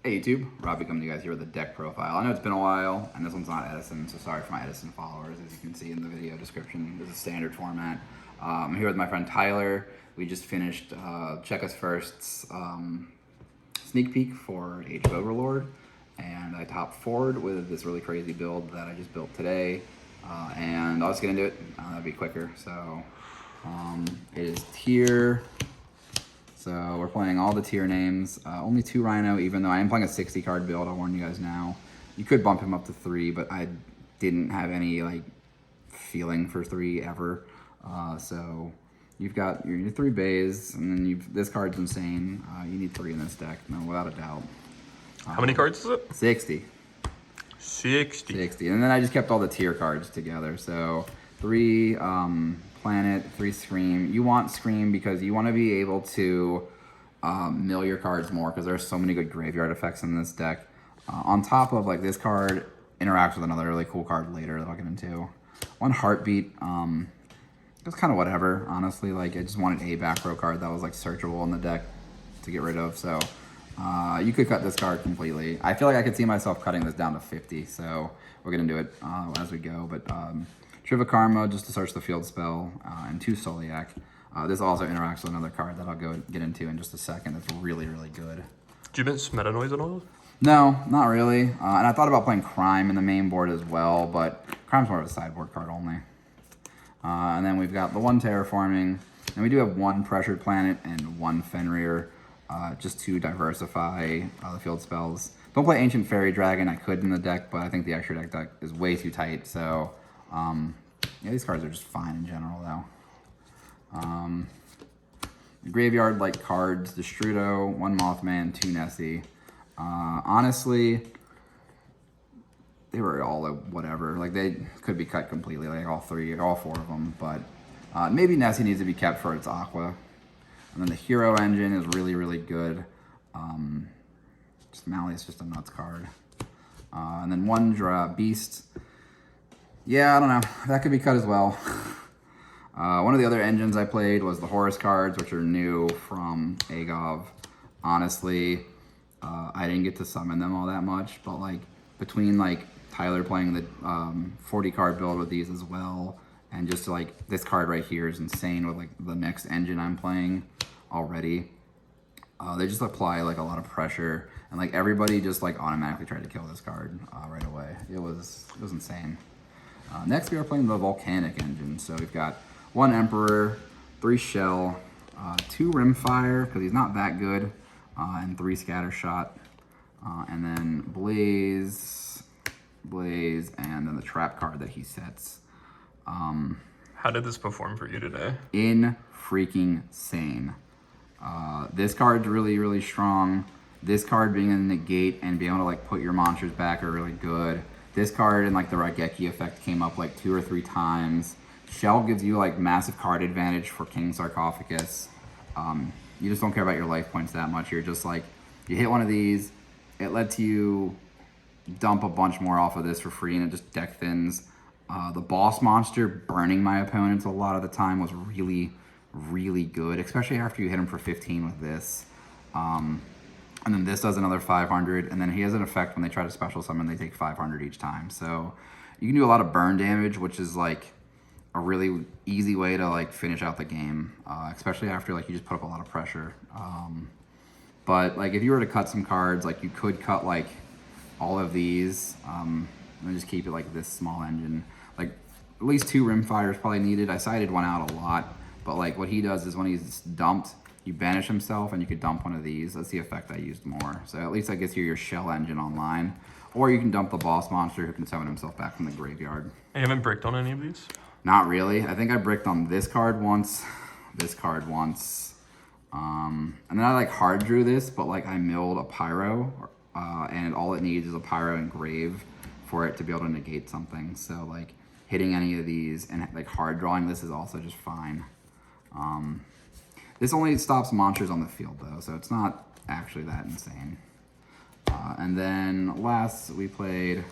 Hey YouTube, Robbie coming to you guys here with a deck profile. I know it's been a while, and this one's not Edison, so sorry for my Edison followers. As you can see in the video description, this is standard format. I'm here with my friend Tyler. We just finished Check Us First's sneak peek for Age of Overlord, and I top forward with this really crazy build that I just built today, and I'll just get into it. That'll be quicker. So it is tier. So we're playing all the tier names, only 2 Rhino, even though I am playing a 60 card build, I'll warn you guys now. You could bump him up to 3, but I didn't have any like feeling for 3 ever. So you've got your 3 bays, and then this card's insane. You need 3 in this deck, no, without a doubt. How many cards is it? 60. 60. And then I just kept all the tier cards together. So 3 Planet, 3 Scream. You want Scream because you want to be able to mill your cards more because there's so many good graveyard effects in this deck. On top of like this card interacts with another really cool card later that I'll get into. 1 Heartbeat. It was kind of whatever, honestly. Like I just wanted a back row card that was like searchable in the deck to get rid of. So you could cut this card completely. I feel like I could see myself cutting this down to 50. So we're gonna do it as we go. But Shiva Karma, just to search the field spell, and 2 Soliak. This also interacts with another card that I'll go get into in just a second. That's really, really good. Do you miss Meta Noise at all? No, not really. And I thought about playing Crime in the main board as well, but Crime's more of a sideboard card only. And then we've got the 1 Terraforming, and we do have 1 Pressured Planet and 1 Fenrir, just to diversify the field spells. Don't play Ancient Fairy Dragon. I could in the deck, but I think the extra deck is way too tight, so yeah, these cards are just fine in general, though. Graveyard-like cards, Destrudo, 1 Mothman, 2 Nessie. Honestly, they were all whatever. Like, they could be cut completely, like all 4 of them, but maybe Nessie needs to be kept for its Aqua. And then the Hero Engine is really, really good. Just Mally is just a nuts card. And then 1 Beast. Yeah, I don't know. That could be cut as well. One of the other engines I played was the Horus cards, which are new from Agov. Honestly, I didn't get to summon them all that much, but like between like Tyler playing the 40 card build with these as well, and just like this card right here is insane with like the next engine I'm playing already. They just apply like a lot of pressure, and like everybody just like automatically tried to kill this card right away. It was insane. Next, we are playing the Volcanic engine. So we've got 1 Emperor, 3 Shell, 2 Rimfire, because he's not that good, and 3 Scattershot, and then Blaze, and then the trap card that he sets. How did this perform for you today? In freaking sane. This card's really, really strong. This card being in the negate and being able to like put your monsters back are really good. This card and like the Raigeki effect came up like 2 or 3 times. Shell gives you like massive card advantage for King Sarcophagus. You just don't care about your life points that much. You're just like, you hit one of these, it lets you dump a bunch more off of this for free, and it just deck thins. The boss monster burning my opponents a lot of the time was really, really good, especially after you hit him for 15 with this. And then this does another 500, and then he has an effect when they try to special summon, they take 500 each time. So you can do a lot of burn damage, which is like a really easy way to like finish out the game, especially after like you just put up a lot of pressure. But like if you were to cut some cards, like you could cut like all of these, and just keep it like this small engine. Like at least 2 Rimfire is probably needed. I sided 1 out a lot, but like what he does is when he's dumped, you banish himself and you could dump one of these. That's the effect I used more. So at least that gets you your Shell engine online. Or you can dump the boss monster who can summon himself back from the graveyard. You haven't bricked on any of these? Not really. I think I bricked on this card once, this card once. And then I like hard drew this, but like I milled a Pyro, and all it needs is a Pyro and Grave for it to be able to negate something. So like hitting any of these and like hard drawing this is also just fine. This only stops monsters on the field though, so it's not actually that insane. And then last we played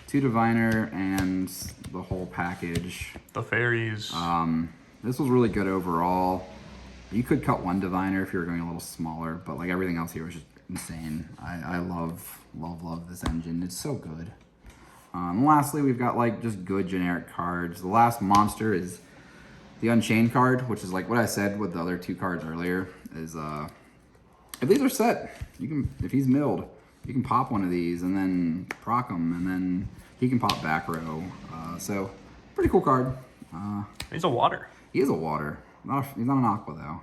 2 Diviner and the whole package. The fairies. This was really good overall. You could cut 1 Diviner if you were going a little smaller, but like everything else here was just insane. I love this engine. It's so good. Lastly, we've got like just good generic cards. The last monster is the Unchained card, which is like what I said with the other two cards earlier. Is if these are set, you can, if he's milled, you can pop one of these and then proc him, and then he can pop back row. So pretty cool card. He's a water. He is a water. He's not an aqua though.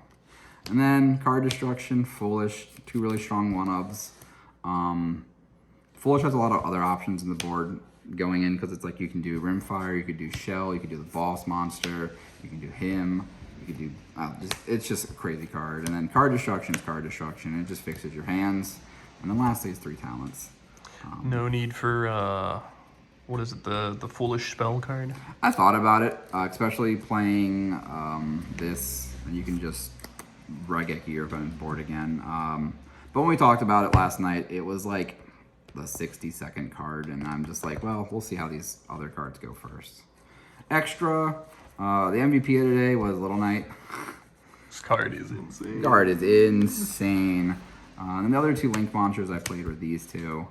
And then card destruction, Foolish, two really strong one-ofs. Foolish has a lot of other options in the board going in because it's like you can do Rimfire, you could do Shell, you could do the boss monster, you can do him, you could do it's just a crazy card. And then card destruction is card destruction. It just fixes your hands. And then lastly is 3 talents. No need for what is it, the Foolish spell card? I thought about it, especially playing this, and you can just Raigeki your opponent's board again. But when we talked about it last night, it was like the 60-second card, and I'm just like, well, we'll see how these other cards go first. Extra, the MVP of today was Little Knight. This card is insane. Card is insane. And the other 2 Link monsters I played were these 2.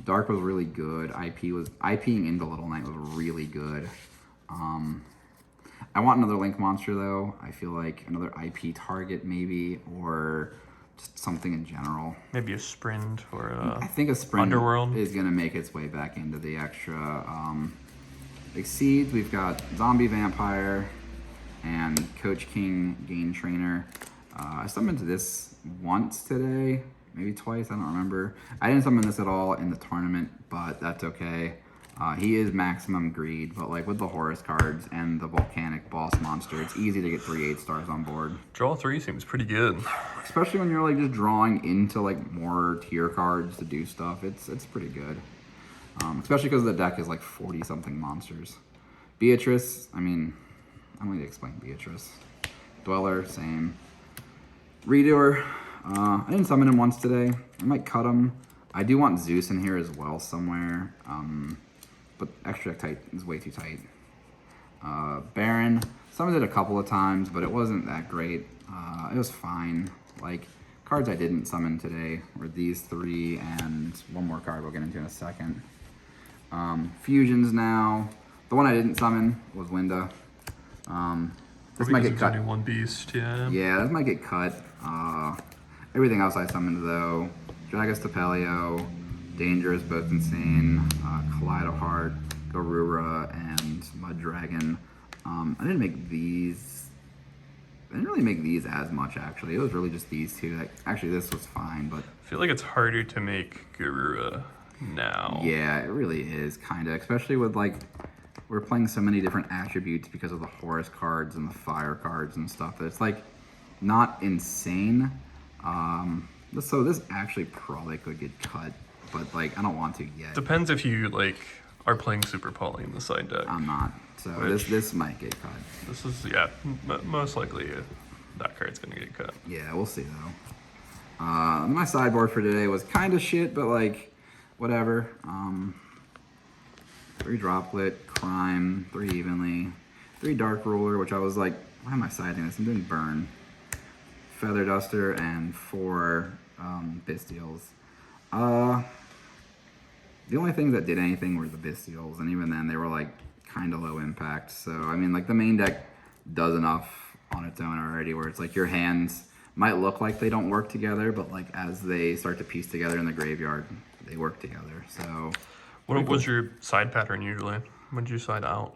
Dark was really good. IPing into Little Knight was really good. I want another Link monster though. I feel like another IP target maybe, or just something in general. Maybe a Sprint or I think a Sprint Underworld is gonna make its way back into the extra. Exceeds, we've got Zombie Vampire and Coach King Game Trainer. I summoned this once today, maybe twice, I don't remember. I didn't summon this at all in the tournament, but that's okay. He is maximum greed, but like with the Horus cards and the Volcanic boss monster, it's easy to get 3 8-stars on board. Draw 3 seems pretty good. Especially when you're like just drawing into like more tier cards to do stuff, it's pretty good. Especially because the deck is like 40-something monsters. Beatrice, I mean, I don't need to explain Beatrice. Dweller, same. Redoer, I didn't summon him once today. I might cut him. I do want Zeus in here as well somewhere. But extra deck tight is way too tight. Baron, summoned it a couple of times, but it wasn't that great. It was fine. Like, cards I didn't summon today were these 3 and one more card we'll get into in a second. Fusions now. The one I didn't summon was Linda. This might get cut. Only one beast, yeah. Yeah, this might get cut. Everything else I summoned though, Dragus Tapelio, Dangerous, both insane, Kaleido Heart, Garura, and Mud Dragon. I didn't make these. I didn't really make these as much actually. It was really just these 2. Like, actually, this was fine, but I feel like it's harder to make Garura now. yeah, it really is kind of, especially with like we're playing so many different attributes because of the Horus cards and the fire cards and stuff. That it's like not insane. So this actually probably could get cut, but like I don't want to yet. Depends if you like are playing Super Poly in the side deck. I'm not. So this might get cut. This is, yeah, most likely that card's gonna get cut. Yeah, we'll see though. My sideboard for today was kind of shit, but like whatever. 3 Droplet, Crime, 3 Evenly, 3 Dark Ruler, which I was like, why am I siding this? I'm doing Burn. Feather Duster, and 4 Bestials. The only things that did anything were the Bestials, and even then they were like kind of low impact. So I mean, like the main deck does enough on its own already, where it's like your hands might look like they don't work together, but like as they start to piece together in the graveyard, they work together. So what was your side pattern usually? When did you side out?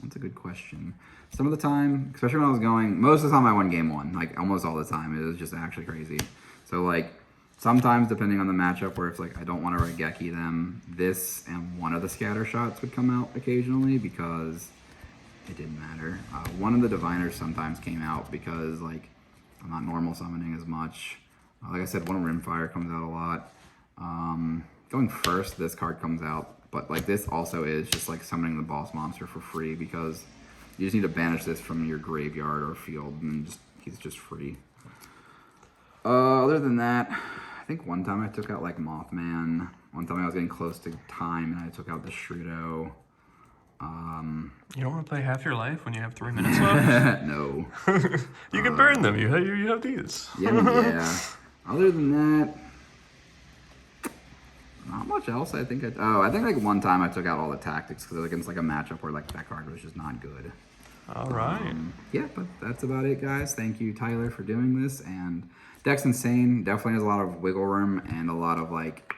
That's a good question. Some of the time, especially when I was going, most of the time I won game 1, like almost all the time. It was just actually crazy. So like sometimes depending on the matchup, where it's like I don't want to Raigeki them, this and one of the scatter shots would come out occasionally because it didn't matter. One of the diviners sometimes came out because like I'm not normal summoning as much. Like I said, one Rimfire comes out a lot. Going first, this card comes out, but like this also is just like summoning the boss monster for free because you just need to banish this from your graveyard or field, and he's just free. Other than that, I think one time I took out like Mothman. One time I was getting close to time and I took out the Shrudo. You don't want to play half your life when you have 3 minutes left? No. You can burn them. You have these. Yeah, Other than that, not much else. I think I think like one time I took out all the tactics because it was against like a matchup where like that card was just not good. All right. Yeah, but that's about it, guys. Thank you, Tyler, for doing this. And Deck's insane. Definitely has a lot of wiggle room and a lot of like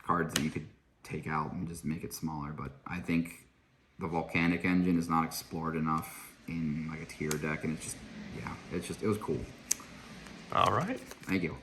cards that you could take out and just make it smaller. But I think the Volcanic engine is not explored enough in like a tier deck, and it's just, yeah, it was cool. All right. Thank you.